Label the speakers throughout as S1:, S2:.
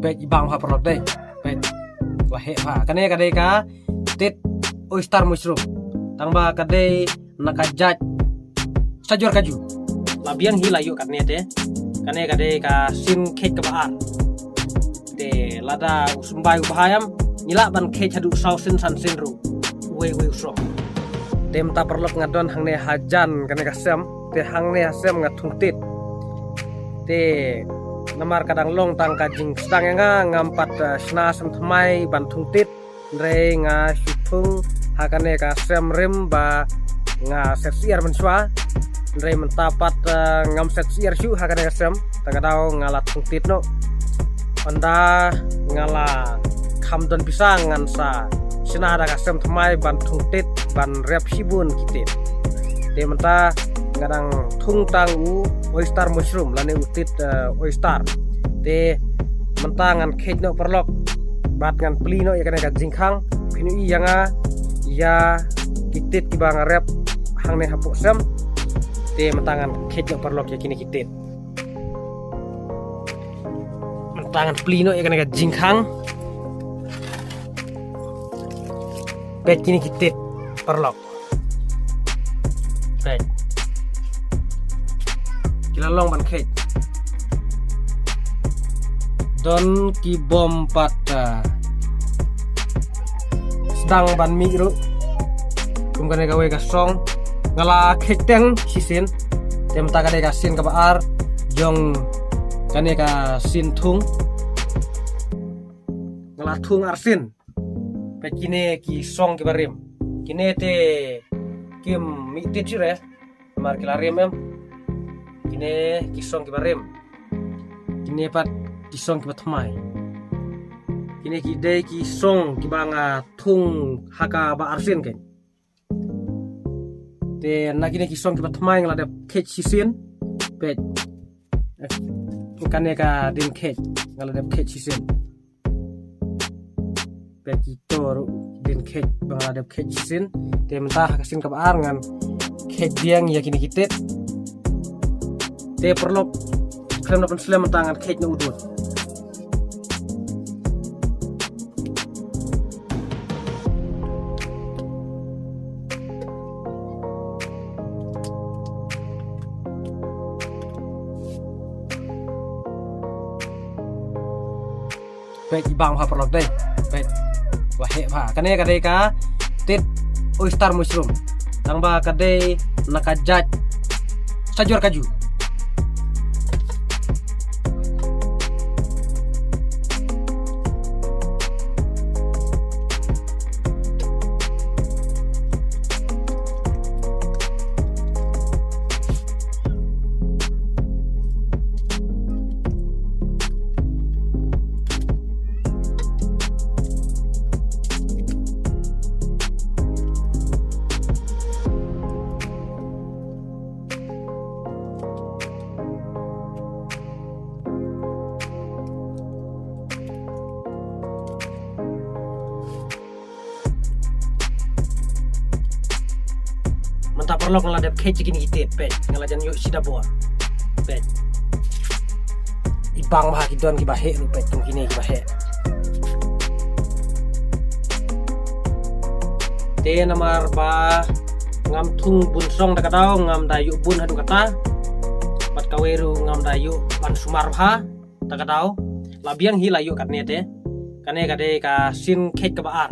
S1: pet ibang ha perlok deh pet wahe ha kane kadai ka tit oyster mushroom tangba kadai nakajat sajor kaju labiang hilayu katne te kane kadai ka sin kek ka baar te lada usumbai bahayam nila ban kek hadu sausin san sinru we usro tem ta perlok ngadon hangne hajan kane ka sem te hangne asem ngatung tit te namar kadang long tang kajing sedang nga ngampat sna sem thmai ban thung tit re nga suthung hakane ka sem rim ba nga seksiar menswa re mentapat ngam seksiar shu hakane ka sem tagadau ngalat thung tit no anda ngala khamdon pisang ngan sa sina ada ka sem thmai ban thung tit ban rep sibun kitit te menta ngadang thung tang u oyster mushroom lane utit oyster te mentangan kek no perlok bat ngan plino ya kana ka jingkhang phinu i yanga ya kitit kibang rep hangne hapo sem te mentangan kek no perlok ya kini kitit mentangan plino ya kana ka jingkhang bet kini kitit perlok bet kilalong ban kek don ki bom pata sedang ban mi ru kum kane gawe ka song ngala kek teng sisin tem ta kane ka sin ka baar jong kane ka sin thung ngala thung arsin pe kine ki song ki barim kine te kim mi te chire mar kilarim em kine kisong kibarim kine pat kisong kibatmai kine kidai kisong kibanga thung haka ba arsin ken te na kine kisong kibatmai ngala de kech sisin pet kane ka din kech ngala de kech sisin pet kitor din kech bangala de kech sisin te mentah kasin ka ba ngan kech diang ya kine kitet te perlok klem na pensle tangan kek na udut pet ibang ha perlok deh pet wahe ha kane kadai ka tit oyster mushroom tangba kadai nakajat sajor kaju mantap perlok ngeladap kek cikin kitit pet ngelajan yuk sida boa pet ibang mah kidon kibahe lu pet tung kini kibahe te namar ba ngam thung bun song da kadau ngam dayu bun hadu kata pat kaweru ngam dayu ban sumar bha da kadau labiang hilayu katne te kane kade ka sin kek ka baar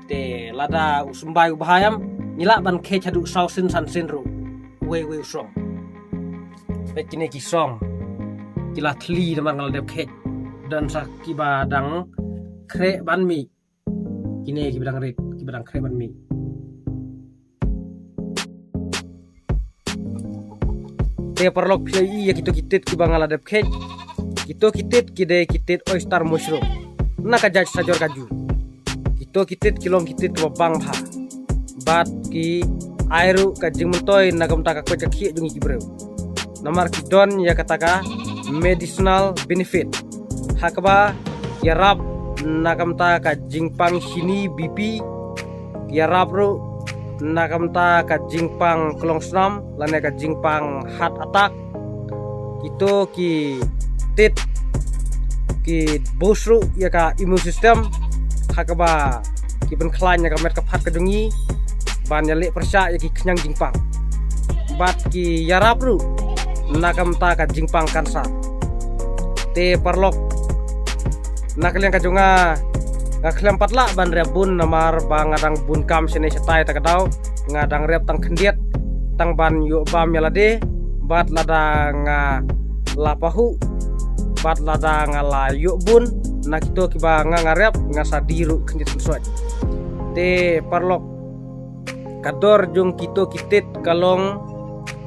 S1: te lada usumbai bahayam nila ban kek hadu sausin san sinru we usong pet kini kisong kila thli namar ngal dep kek dan saki badang kre ban mi kini ki badang rit ki badang kre ban mi te perlok pilai ya kito kitit ki bangala dep kek kito kitit kide kitit oyster mushroom nakajat sajor kaju kito kitit kilong kitit ko bang bha bat ki airu kajing mentoy nagam taka ko cakhi dungi kibreu namar kidon ya kataka medicinal benefit hakba ya rap nagam taka jingpang sini BP ya rap ru nagam taka jingpang klong snam lane ka jingpang heart attack itu ki tit ki bosru ya ka imun sistem hakaba ki ben klan ya ka met ka phat ka jungi ban ya le persya ya ki kenyang jingpang bat ki yarap ru nakam ta ka jingpang kansa te parlok nakalian ka junga ngaklem patla ban rebun namar bang ngadang bun kam sene setai ta kadau ngadang rep tang kendiet tang ban yu bam yalade bat ladang lapahu bat ladang la yu bun nakito kiba ngarep ngasadiru kendiet suat te parlok kador jung kito kitit kalong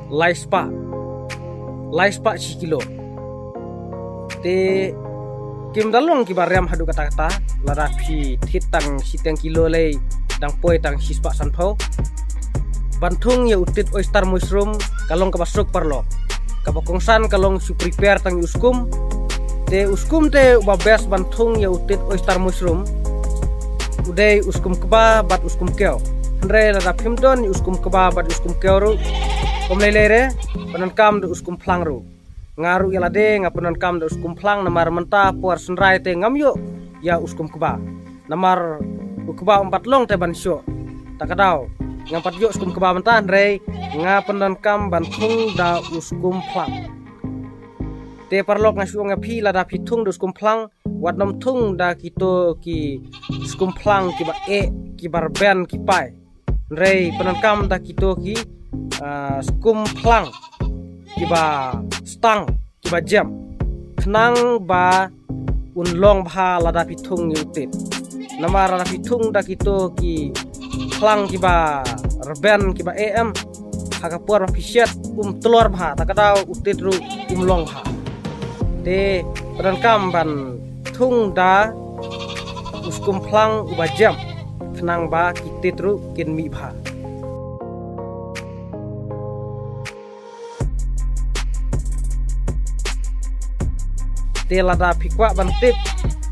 S1: laispa si kilo te kim dalong kiba rem hadu kata-kata lada pi hitang siteng kilo lei dang poi tang sispa sanpau bantung ya utit oyster mushroom kalong kabasuk parlo kabakongsan kalong su prepare tang uskum te babes bantung ya utit oyster mushroom udai uskum keba bat uskum keo andre lada pimdon uskum keba bat uskum keo ru komlelere panan kam de uskum plang ru ngaru yalade ngapunan kam de uskum plang namar menta puar sunrai te ngamyo ya uskum keba namar ukeba 4 long te ban syo takadau ngampat yo uskum keba menta andre ngapunan kam bantung da uskum plang te parlok ngasu ngapi lada pitung de uskum plang wat nom tung da kito ki uskum plang ki ba ki barben ki pai andre panan kam da kito ki uskum plang kiba stang kiba jam kenang ba unlong bha lada pitung yutit nama lada pitung da kito ki plang kiba reben kiba am hakapuar pisiat telur bha takadau utit ru long bha te padan kamban tung da uskum plang uba jam kenang ba kitit ru kin mi bha te lada pikwa bantit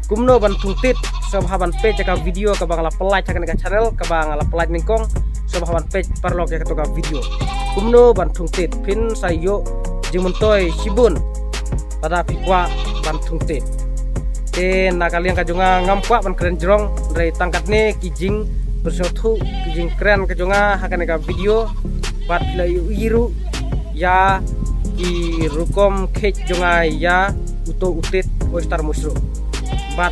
S1: kumno bantung tit sobhaban page ka video ka bangala pelaj ka channel ka bangala pelaj ningkong sobhaban page parlok ya ka video kumno bantung tit pin sayo jimuntoy sibun lada pikwa bantung tit te nakalian ka junga ngampwa ban keren jerong dari tangkat ne kijing bersotu kijing keren ka junga hakan ka video bat iru ya ki rukom kech junga ya uto utit oyster mushroom bat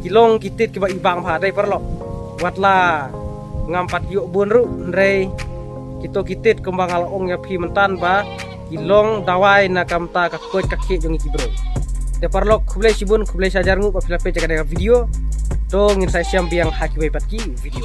S1: kilong kitit kiba ibang bha dai parlo watla ngampat yuk bunru ndrei kito kitit kembang along ya pi mentan ba kilong dawai na kamta ka koit ka khe jongi kibro te parlo khublai sibun khublai sajar ngu pa pila pe jaga video to ngin sai siam biang haki bai patki video